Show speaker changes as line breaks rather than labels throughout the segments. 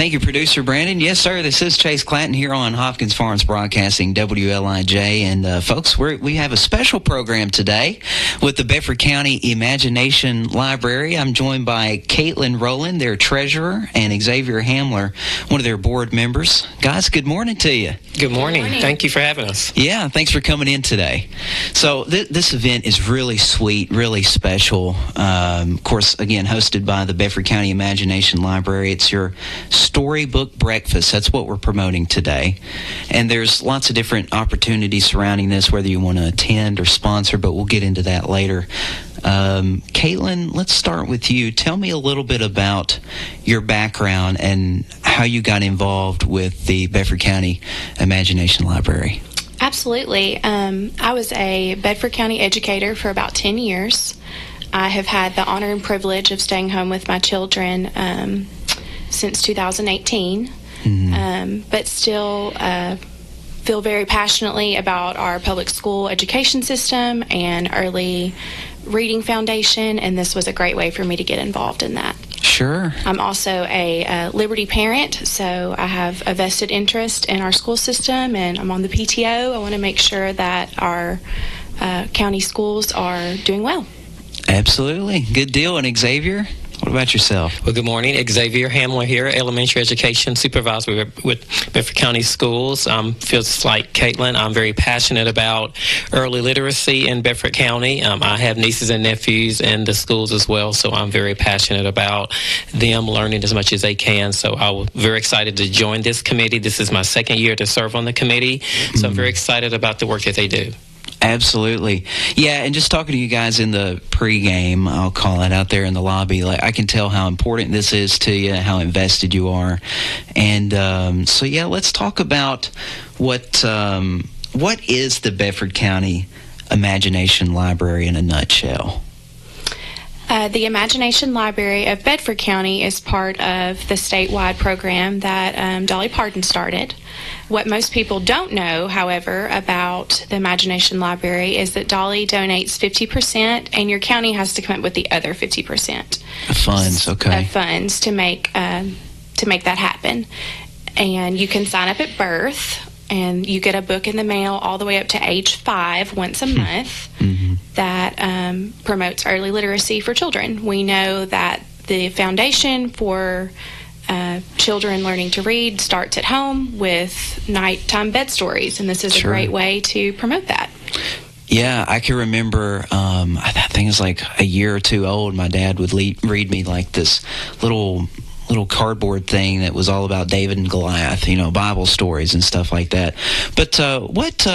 Thank you, Producer Brandon. Yes, sir, this is Chase Clanton here on Hopkins Farms Broadcasting, WLIJ. And, folks, we have a special program today with the Bedford County Imagination Library. I'm joined by Kaitlyn Rowland, their treasurer, and Xavier Hamler, one of their board members. Guys, good morning to you.
Good morning. Thank you for having us.
Yeah, thanks for coming in today. So this event is really sweet, really special. Of course, again, hosted by the Bedford County Imagination Library. It's your Storybook breakfast. That's what we're promoting today. And there's lots of different opportunities surrounding this, whether you want to attend or sponsor, but we'll get into that later. Kaitlyn, let's start with you. Tell me a little bit about your background and how you got involved with the Bedford County Imagination Library.
Absolutely. I was a Bedford County educator for about 10 years. I have had the honor and privilege of staying home with my children since 2018, but still feel very passionately about our public school education system and early reading foundation, and this was a great way for me to get involved in that.
Sure.
I'm also a Liberty parent, so I have a vested interest in our school system, and I'm on the PTO. I want to make sure that our county schools are doing well.
Absolutely. Good deal. And Xavier, what about yourself?
Well, good morning. Xavier Hamler here, elementary education supervisor with Bedford County Schools. Feels like Kaitlyn, I'm very passionate about early literacy in Bedford County. I have nieces and nephews in the schools as well, so I'm very passionate about them learning as much as they can. So I was very excited to join this committee. This is my second year to serve on the committee, so I'm very excited about the work that they do.
Absolutely. Yeah, and just talking to you guys in the pregame, I'll call it, out there in the lobby, like I can tell how important this is to you, how invested you are. And so, yeah, let's talk about what is the Bedford County Imagination Library in a nutshell.
The Imagination Library of Bedford County is part of the statewide program that Dolly Parton started. What most people don't know, however, about the Imagination Library is that Dolly donates 50% and your county has to come up with the other 50%.
Funds, okay.
Funds to make that happen. And you can sign up at birth, and you get a book in the mail all the way up to age 5 once a month that promotes early literacy for children. We know that the foundation for children learning to read starts at home with nighttime bed stories, and this is a great way to promote that.
Yeah, I can remember, I think it was like a year or two old, my dad would read me like this little cardboard thing that was all about David and Goliath, Bible stories and stuff like that. But what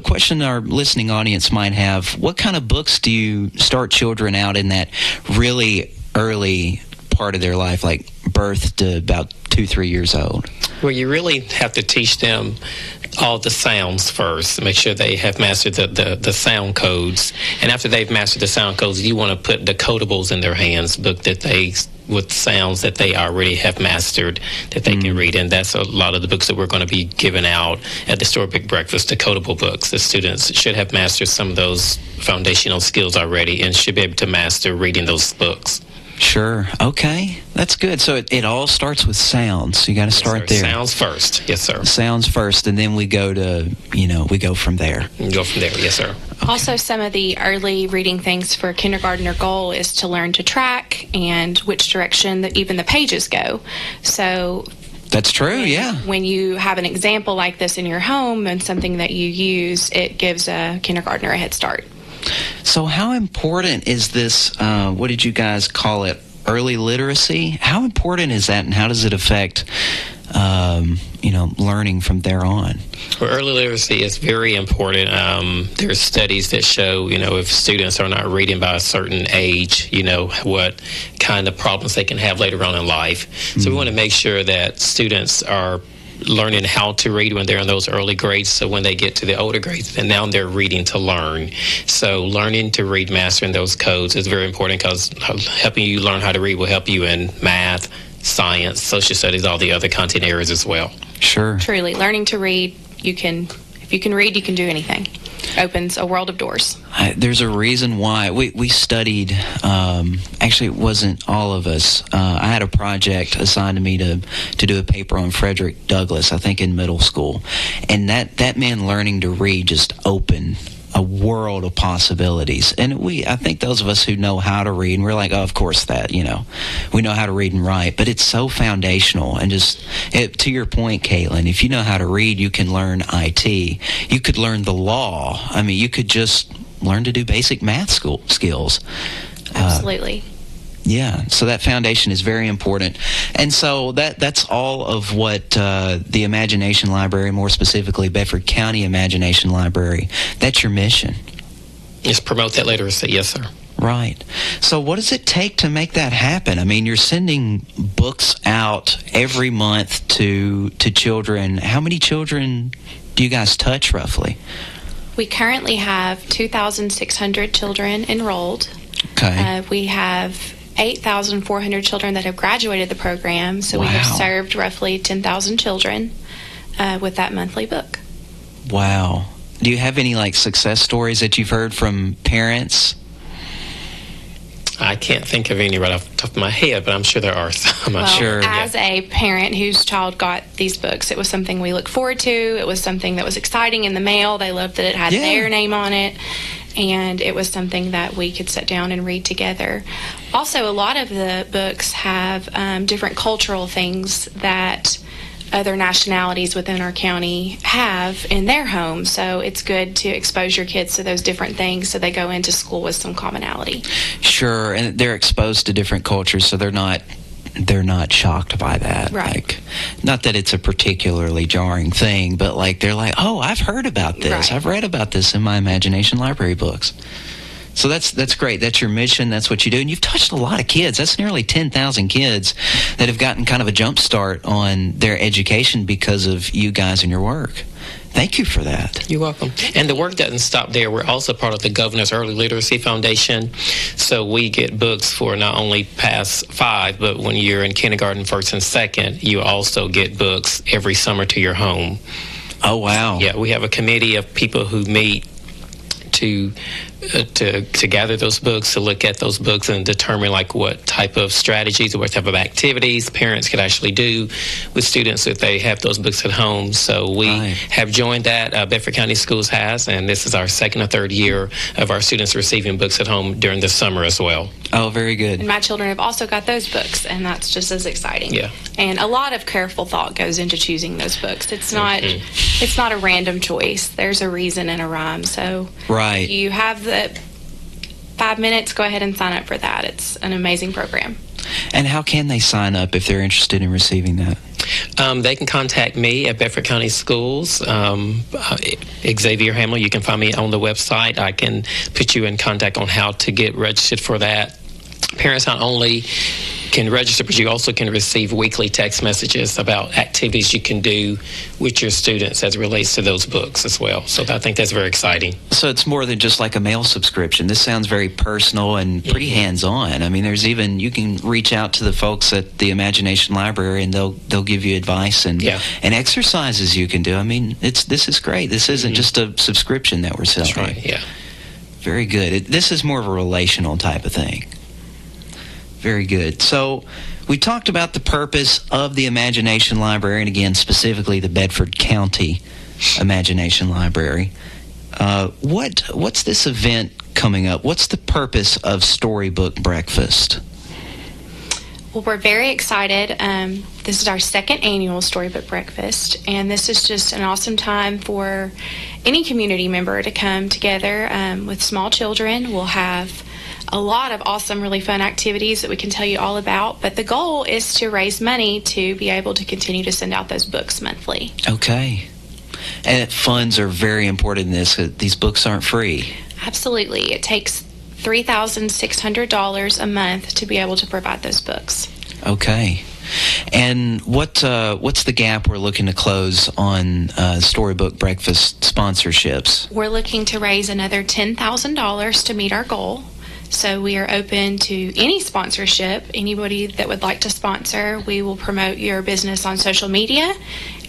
question our listening audience might have, what kind of books do you start children out in that really early part of their life, like birth to about 2-3 years old?
Well, you really have to teach them all the sounds first. Make sure they have mastered the sound codes. And after they've mastered the sound codes, you want to put decodables in their hands, book that with sounds that they already have mastered that they can read. And that's a lot of the books that we're going to be giving out at the Storybook Breakfast, decodable books. The students should have mastered some of those foundational skills already and should be able to master reading those books.
Sure. Okay. That's good. So it all starts with sounds. You got to start there.
Sounds first. Yes, sir.
Sounds first, and then we go to, we go from there.
Yes, sir.
Okay. Also, some of the early reading things for kindergartner goal is to learn to track and which direction that even the pages go. So
that's true, yeah.
When you have an example like this in your home and something that you use, it gives a kindergartner a head start.
So how important is this, what did you guys call it, early literacy? How important is that, and how does it affect, learning from there on?
Well, early literacy is very important. There's studies that show, if students are not reading by a certain age, what kind of problems they can have later on in life. So we want to make sure that students are learning how to read when they're in those early grades, so when they get to the older grades, and now they're reading to learn. So learning to read, mastering those codes is very important, because helping you learn how to read will help you in math, science, social studies, all the other content areas as well.
Sure.
Truly, learning to read, if you can read, you can do anything. opens a world of doors.
There's a reason why. We studied, actually it wasn't all of us. I had a project assigned to me to do a paper on Frederick Douglass, I think in middle school. And that man learning to read just opened a world of possibilities. And I think those of us who know how to read, and we're like, oh, of course that, we know how to read and write, but it's so foundational. And to your point, Kaitlyn, if you know how to read, you can learn IT. You could learn the law. I mean, you could just learn to do basic math skills.
Absolutely.
Yeah, so that foundation is very important. And so that's all of what the Imagination Library, more specifically Bedford County Imagination Library, that's your mission.
Just promote that literacy, yes, sir.
Right. So what does it take to make that happen? I mean, you're sending books out every month to children. How many children do you guys touch, roughly?
We currently have 2,600 children enrolled.
Okay.
We have 8,400 children that have graduated the program, so
Wow.
we have served roughly 10,000 children with that monthly book.
Wow. Do you have any success stories that you've heard from parents?
I can't think of any right off the top of my head, but I'm sure there are some.
Well,
Sure.
as a parent whose child got these books, it was something we looked forward to. It was something that was exciting in the mail. They loved that it had
Yeah.
their name on it. And it was something that we could sit down and read together. Also, a lot of the books have different cultural things that other nationalities within our county have in their homes. So it's good to expose your kids to those different things so they go into school with some commonality.
Sure, and they're exposed to different cultures, so they're not shocked by that.
Right.
Not that it's a particularly jarring thing, but they're like, oh, I've heard about this.
Right.
I've read about this in my Imagination Library books. So that's great. That's your mission. That's what you do. And you've touched a lot of kids. That's nearly 10,000 kids that have gotten kind of a jump start on their education because of you guys and your work. Thank you for that.
You're welcome. And the work doesn't stop there. We're also part of the Governor's Early Literacy Foundation. So we get books for not only past 5, but when you're in kindergarten, 1st and 2nd, you also get books every summer to your home.
Oh, wow.
Yeah, we have a committee of people who meet to gather those books, to look at those books and determine what type of strategies or what type of activities parents could actually do with students if they have those books at home. So we have joined that. Bedford County Schools has, and this is our 2nd or 3rd year of our students receiving books at home during the summer as well.
Oh, very good.
And my children have also got those books, and that's just as exciting.
Yeah.
And a lot of careful thought goes into choosing those books. It's not it's not a random choice. There's a reason and a rhyme. So
Right.
you have the 5 minutes, go ahead and sign up for that. It's an amazing program.
And how can they sign up if they're interested in receiving that?
They can contact me at Bedford County Schools. Xavier Hamler, you can find me on the website. I can put you in contact on how to get registered for that. Parents not only can register, but you also can receive weekly text messages about activities you can do with your students as it relates to those books as well. So I think that's very exciting.
So it's more than just like a mail subscription. This sounds very personal and pretty hands-on. I mean, you can reach out to the folks at the Imagination Library and they'll give you advice and exercises you can do. I mean, this is great. This isn't just a subscription that we're selling.
That's right, yeah.
Very good. This is more of a relational type of thing. Very good. So we talked about the purpose of the Imagination Library, and again, specifically the Bedford County Imagination Library. What's this event coming up? What's the purpose of Storybook Breakfast?
Well, we're very excited. This is our 2nd annual Storybook Breakfast, and this is just an awesome time for any community member to come together with small children. We'll have a lot of awesome, really fun activities that we can tell you all about, but the goal is to raise money to be able to continue to send out those books monthly.
Okay. And funds are very important in this. These books aren't free.
Absolutely. It takes $3,600 a month to be able to provide those books.
Okay. And what's the gap we're looking to close on Storybook Breakfast sponsorships?
We're looking to raise another $10,000 to meet our goal. So we are open to any sponsorship. Anybody that would like to sponsor, we will promote your business on social media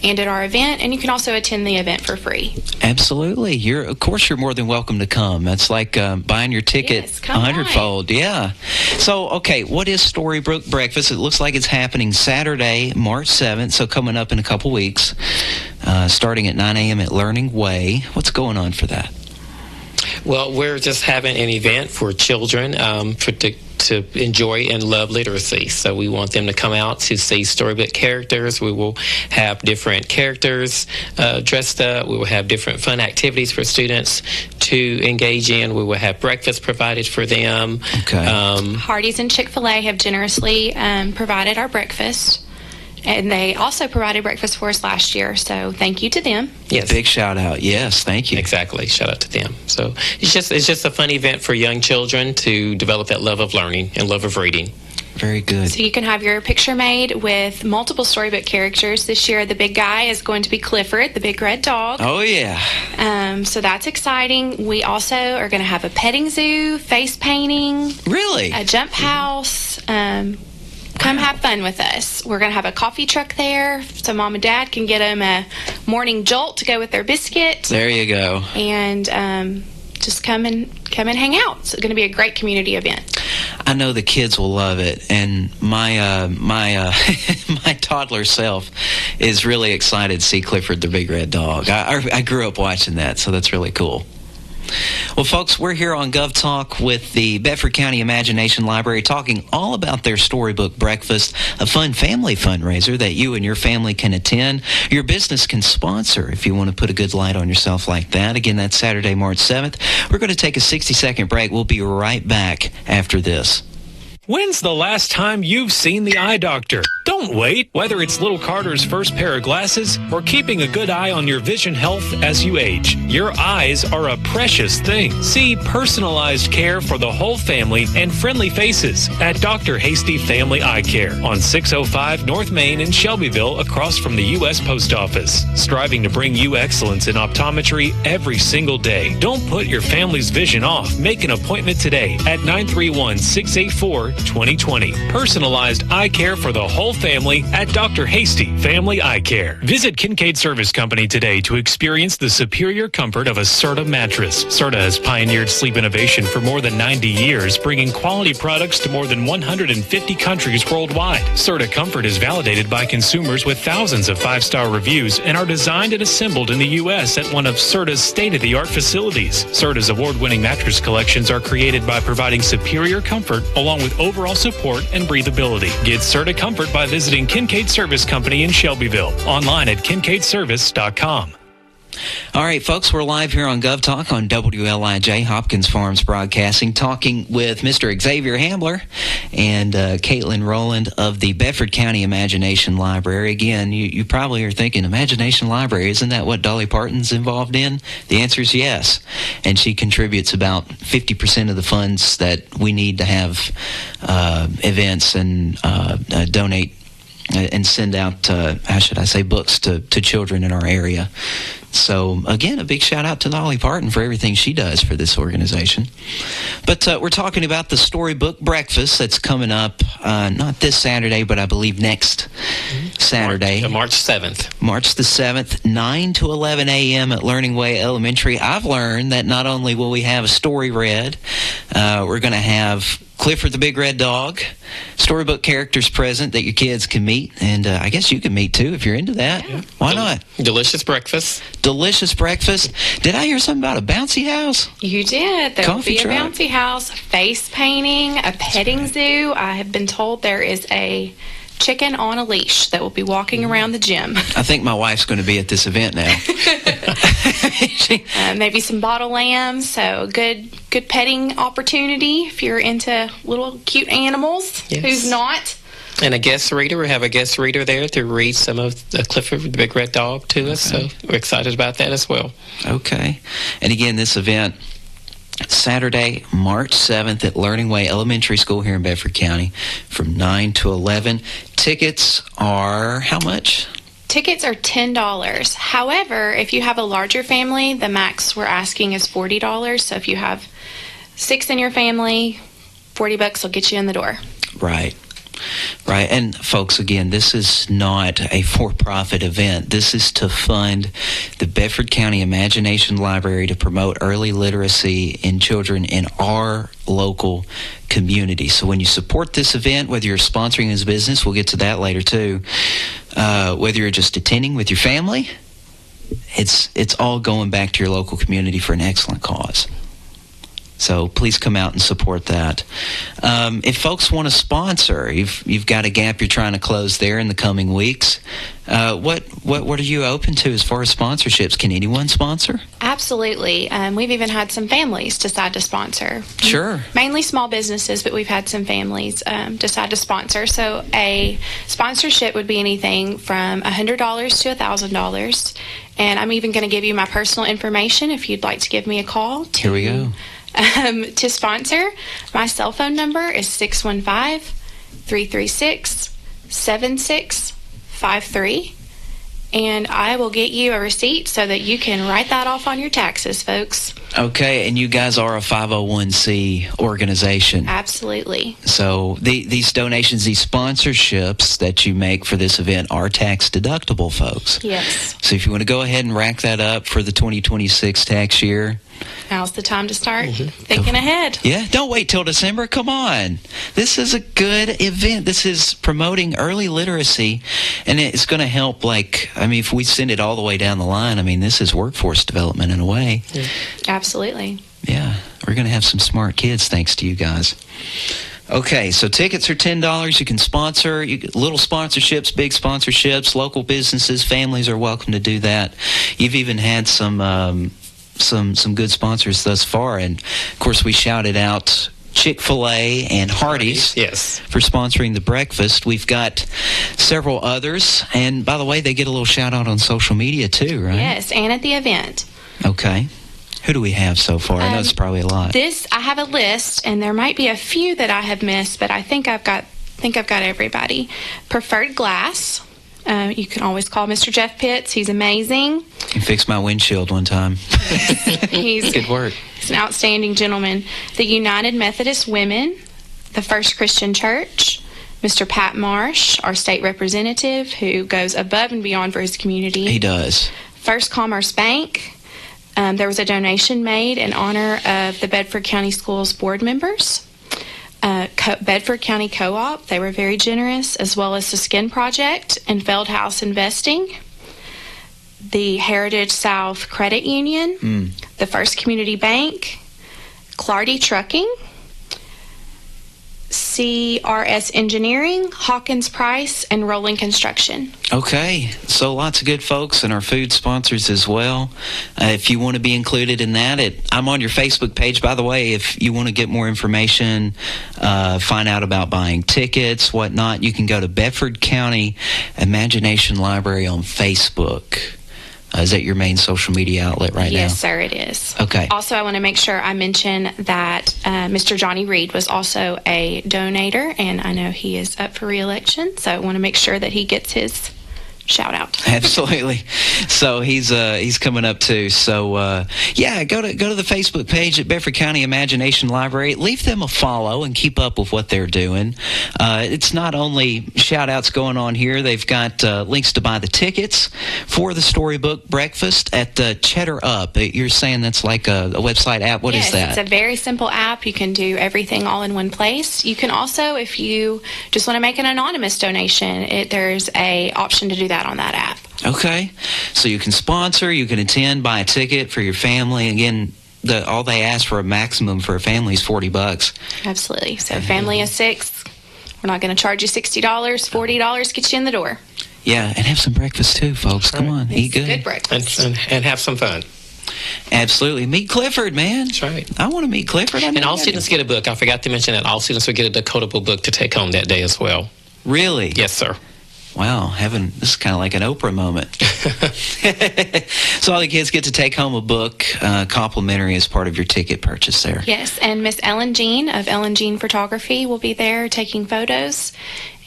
and at our event, and you can also attend the event for free.
Absolutely. Of course, you're more than welcome to come. That's like buying your ticket
Yes, come
100-fold. Yeah. So, okay, what is Storybook Breakfast? It looks like it's happening Saturday, March 7th, so coming up in a couple weeks, starting at 9 a.m. at Learning Way. What's going on for that?
Well, we're just having an event for children to enjoy and love literacy. So we want them to come out to see storybook characters. We will have different characters dressed up. We will have different fun activities for students to engage in. We will have breakfast provided for them.
Okay.
Hardee's and Chick-fil-A have generously provided our breakfast. And they also provided breakfast for us last year, so thank you to them.
Yes.
Big shout out. Yes, thank you.
Exactly. Shout out to them. So it's just a fun event for young children to develop that love of learning and love of reading.
Very good.
So you can have your picture made with multiple storybook characters. This year, the big guy is going to be Clifford, the big red dog.
Oh, yeah.
So that's exciting. We also are going to have a petting zoo, face painting.
Really?
A jump house. Come have fun with us. We're going to have a coffee truck there so Mom and Dad can get them a morning jolt to go with their biscuit.
There you go.
And just come and hang out. It's going to be a great community event.
I know the kids will love it, and my my toddler self is really excited to see Clifford the Big Red Dog. I grew up watching that, so that's really cool. Well, folks, we're here on Gov Talk with the Bedford County Imagination Library talking all about their Storybook Breakfast, a fun family fundraiser that you and your family can attend. Your business can sponsor if you want to put a good light on yourself like that. Again, that's Saturday, March 7th. We're going to take a 60-second break. We'll be right back after this.
When's the last time you've seen the eye doctor? Don't wait. Whether it's little Carter's first pair of glasses or keeping a good eye on your vision health as you age, your eyes are a precious thing. See personalized care for the whole family and friendly faces at Dr. Hasty Family Eye Care on 605 North Main in Shelbyville across from the U.S. Post Office. Striving to bring you excellence in optometry every single day. Don't put your family's vision off. Make an appointment today at 931-684-2020. Personalized eye care for the whole family at Dr. Hasty Family Eye Care. Visit Kincaid Service Company today to experience the superior comfort of a Serta mattress. Serta has pioneered sleep innovation for more than 90 years, bringing quality products to more than 150 countries worldwide. Serta Comfort is validated by consumers with thousands of 5-star reviews and are designed and assembled in the U.S. at one of Serta's state-of-the-art facilities. Serta's award-winning mattress collections are created by providing superior comfort along with overall support and breathability. Get Serta Comfort by visiting Kincaid Service Company in Shelbyville. Online at kincaidservice.com.
All right, folks, we're live here on Gov Talk on WLIJ, Hopkins Farms Broadcasting, talking with Mr. Xavier Hamler and Kaitlyn Rowland of the Bedford County Imagination Library. Again, you probably are thinking, Imagination Library, isn't that what Dolly Parton's involved in? The answer is yes, and she contributes about 50% of the funds that we need to have events and donate and send out, books to children in our area. So, again, a big shout-out to Dolly Parton for everything she does for this organization. But we're talking about the Storybook Breakfast that's coming up, not this Saturday, but I believe next Saturday.
March 7th.
March the 7th, 9 to 11 a.m. at Learning Way Elementary. I've learned that not only will we have a story read, we're going to have Clifford the Big Red Dog, storybook characters present that your kids can meet, and I guess you can meet too if you're into that. Yeah. Why not?
Delicious breakfast.
Delicious breakfast. Did I hear something about a bouncy house?
You did. There will be a bouncy house, face painting, a petting zoo. I have been told there is a chicken on a leash that will be walking around the gym.
I think my wife's going to be at this event now.
Maybe some bottle lambs, so good petting opportunity if you're into little cute animals. Yes. Who's not?
And a guest reader. We have a guest reader there to read some of the Clifford the Big Red Dog to us, so we're excited about that as well. Okay.
And again, this event, Saturday, March 7th at Learning Way Elementary School here in Bedford County from 9 to 11. Tickets are how much?
Tickets are $10. However, if you have a larger family, the max we're asking is $40. So if you have 6 in your family, $40 will get you in the door.
Right. Right. And folks, again, this is not a for-profit event. This is to fund the Bedford County Imagination Library to promote early literacy in children in our local community. So when you support this event, whether you're sponsoring this business, we'll get to that later too, whether you're just attending with your family, it's all going back to your local community for an excellent cause. So please come out and support that. If folks want to sponsor, you've got a gap you're trying to close there in the coming weeks. What are you open to as far as sponsorships? Can anyone sponsor?
Absolutely. We've even had some families decide to sponsor.
Sure.
Mainly small businesses, but we've had some families decide to sponsor. So a sponsorship would be anything from $100 to $1,000. And I'm even going to give you my personal information if you'd like to give me a call.
Here we go.
To sponsor, my cell phone number is 615-336-7653, and I will get you a receipt so that you can write that off on your taxes, folks.
Okay, and you guys are a 501c organization.
Absolutely.
So these donations, these sponsorships that you make for this event are tax deductible, folks.
Yes.
So if you want to go ahead and rack that up for the 2026 tax year,
now's the time to start thinking ahead.
Yeah, don't wait till December. Come on. This is a good event. This is promoting early literacy, and it's going to help, if we send it all the way down the line, this is workforce development in a way.
Yeah. Absolutely.
Yeah, we're going to have some smart kids thanks to you guys. Okay, so tickets are $10. You can sponsor. Little sponsorships, big sponsorships, local businesses, families are welcome to do that. You've even had some good sponsors thus far, and of course we shouted out Chick-fil-A and Hardee's for sponsoring the breakfast. We've got several others, and by the way, they get a little shout out on social media too, right?
Yes, and at the event.
Okay. Who do we have so far? I know it's probably a lot.
I have a list, and there might be a few that I have missed, but I think I've got everybody. Preferred Glass. You can always call Mr. Jeff Pitts. He's amazing.
He fixed my windshield one time.
He's
good work.
He's an outstanding gentleman. The United Methodist Women, the First Christian Church, Mr. Pat Marsh, our state representative, who goes above and beyond for his community.
He does.
First Commerce Bank. There was a donation made in honor of the Bedford County Schools board members. Bedford County Co-op, they were very generous, as well as the Skin Project and Feldhouse Investing. The Heritage South Credit Union, the First Community Bank, Clardy Trucking, CRS Engineering, Hawkins Price, and Rolling Construction.
Okay, so lots of good folks and our food sponsors as well. If you want to be included in that, I'm on your Facebook page, by the way. If you want to get more information, find out about buying tickets, whatnot, you can go to Bedford County Imagination Library on Facebook. Is that your main social media outlet right now?
Yes, sir, it is.
Okay.
Also, I want to make sure I mention that Mr. Johnny Reed was also a donator, and I know he is up for re-election, so I want to make sure that he gets his shout out.
Absolutely. So he's coming up too. So go to the Facebook page at Bedford County Imagination Library. Leave them a follow and keep up with what they're doing. It's not only shout outs going on here. They've got links to buy the tickets for the Storybook breakfast at Cheddar Up. You're saying that's like a website app. What is that?
Yes, it's a very simple app. You can do everything all in one place. You can also, if you just want to make an anonymous donation, there's a option to do that on that app.
Okay, so you can sponsor, you can attend, buy a ticket for your family. Again, all they ask for a maximum for a family is $40.
Absolutely. So family of 6, we're not going to charge you $60. $40 gets you in the door.
Yeah, and have some breakfast too, folks. Come on, eat good.
Good breakfast.
And have some fun.
Absolutely. Meet Clifford, man.
That's right.
I want to meet Clifford.
And all students get a book. I forgot to mention that all students will get a decodable book to take home that day as well.
Really?
Yes, sir.
Wow, this is kind of like an Oprah moment. So all the kids get to take home a book complimentary as part of your ticket purchase there.
Yes, and Miss Ellen Jean of Ellen Jean Photography will be there taking photos,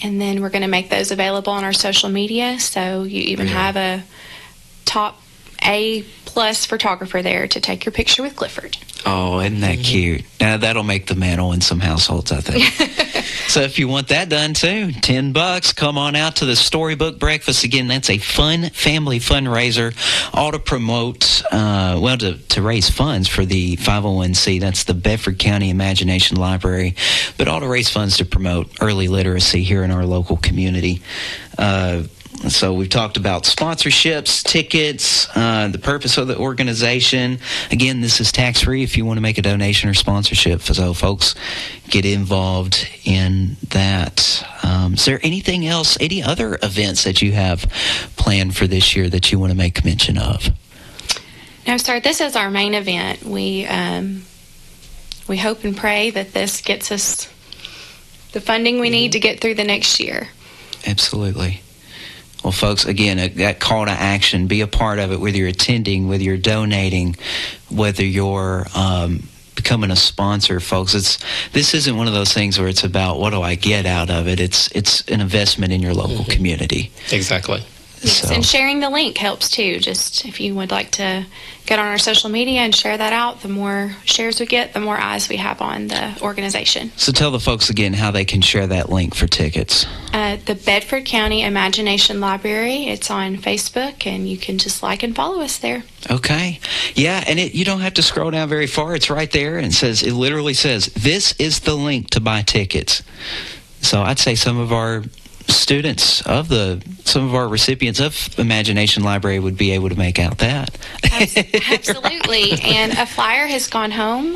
and then we're going to make those available on our social media, so you even have a top A-plus photographer there to take your picture with Clifford.
Oh, isn't that cute? Now, that'll make the mantle in some households, I think. So if you want that done too, $10, come on out to the Storybook Breakfast. Again, that's a fun family fundraiser, all to promote, to raise funds for the 501c. That's the Bedford County Imagination Library, but all to raise funds to promote early literacy here in our local community. So we've talked about sponsorships, tickets, the purpose of the organization. Again, this is tax-free if you want to make a donation or sponsorship. So folks, get involved in that. Is there anything else, any other events that you have planned for this year that you want to make mention of?
No, sir, this is our main event. We hope and pray that this gets us the funding we need to get through the next year. Absolutely.
Well, folks, again, that call to action, be a part of it, whether you're attending, whether you're donating, whether you're becoming a sponsor, folks. This isn't one of those things where it's about what do I get out of it. It's an investment in your local community.
Exactly.
Yes, and sharing the link helps too. Just if you would like to get on our social media and share that out, the more shares we get, the more eyes we have on the organization.
So tell the folks again how they can share that link for tickets.
The Bedford County Imagination Library. It's on Facebook, and you can just like and follow us there.
Okay. Yeah, and you don't have to scroll down very far. It's right there, and it literally says, this is the link to buy tickets. So I'd say some of our students some of our recipients of Imagination Library would be able to make out that.
Absolutely. And a flyer has gone home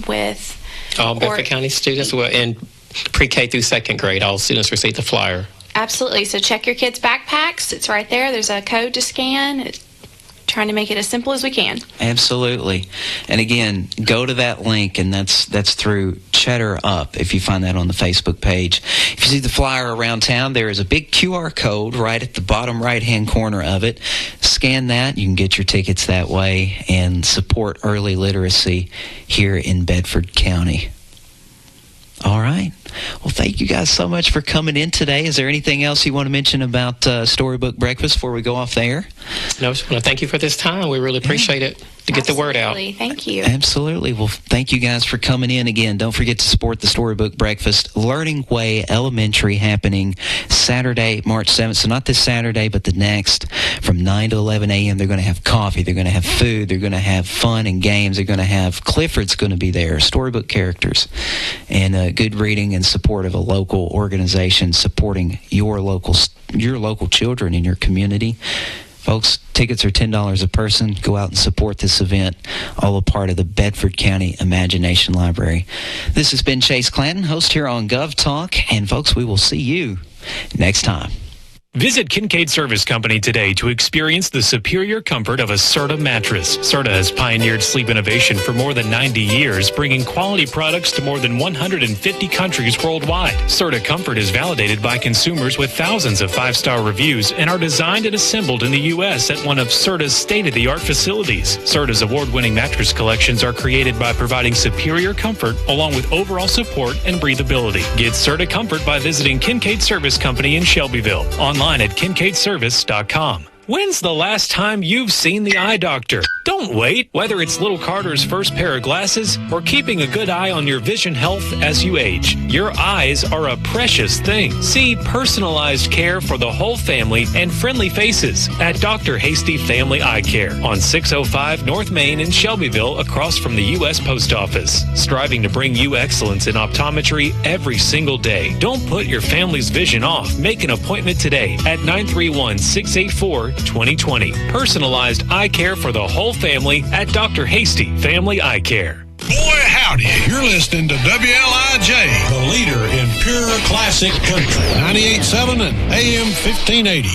with
all Bedford County students in pre-K through second grade. All students receive the flyer.
Absolutely. So check your kids' backpacks. It's right there. There's a code to scan. Trying to make it as simple as we can.
Absolutely. And again, go to that link, and that's through Cheddar Up, if you find that on the Facebook page. If you see the flyer around town, there is a big QR code right at the bottom right-hand corner of it. Scan that. You can get your tickets that way and support early literacy here in Bedford County. All right. Well, thank you guys so much for coming in today. Is there anything else you want to mention about Storybook Breakfast before we go off the air?
No, I just want to thank you for this time. We really appreciate it to get the word out.
Thank you.
Absolutely. Well, thank you guys for coming in again. Don't forget to support the Storybook Breakfast Learning Way Elementary happening Saturday, March 7th. So not this Saturday, but the next from 9 to 11 a.m. They're going to have coffee. They're going to have food. They're going to have fun and games. They're going to have Clifford's going to be there, storybook characters, and good reading and support of a local organization supporting your local children in your community. Folks, tickets are $10 a person. Go out and support this event, all a part of the Bedford County Imagination Library. This has been Chase Clanton, host here on Gov Talk, and folks, we will see you next time.
Visit Kincaid Service Company today to experience the superior comfort of a Serta mattress. Serta has pioneered sleep innovation for more than 90 years, bringing quality products to more than 150 countries worldwide. Serta Comfort is validated by consumers with thousands of 5-star reviews and are designed and assembled in the U.S. at one of Serta's state-of-the-art facilities. Serta's award-winning mattress collections are created by providing superior comfort along with overall support and breathability. Get Serta Comfort by visiting Kincaid Service Company in Shelbyville. Online at kincaidservice.com. When's the last time you've seen the eye doctor? Don't wait. Whether it's little Carter's first pair of glasses or keeping a good eye on your vision health as you age, your eyes are a precious thing. See personalized care for the whole family and friendly faces at Dr. Hasty Family Eye Care on 605 North Main in Shelbyville, across from the U.S. Post Office. Striving to bring you excellence in optometry every single day. Don't put your family's vision off. Make an appointment today at 931-684-2020. Personalized eye care for the whole family at Dr. Hasty Family Eye Care.
Boy, howdy. You're listening to WLIJ, the leader in pure classic country. 98.7 and AM 1580.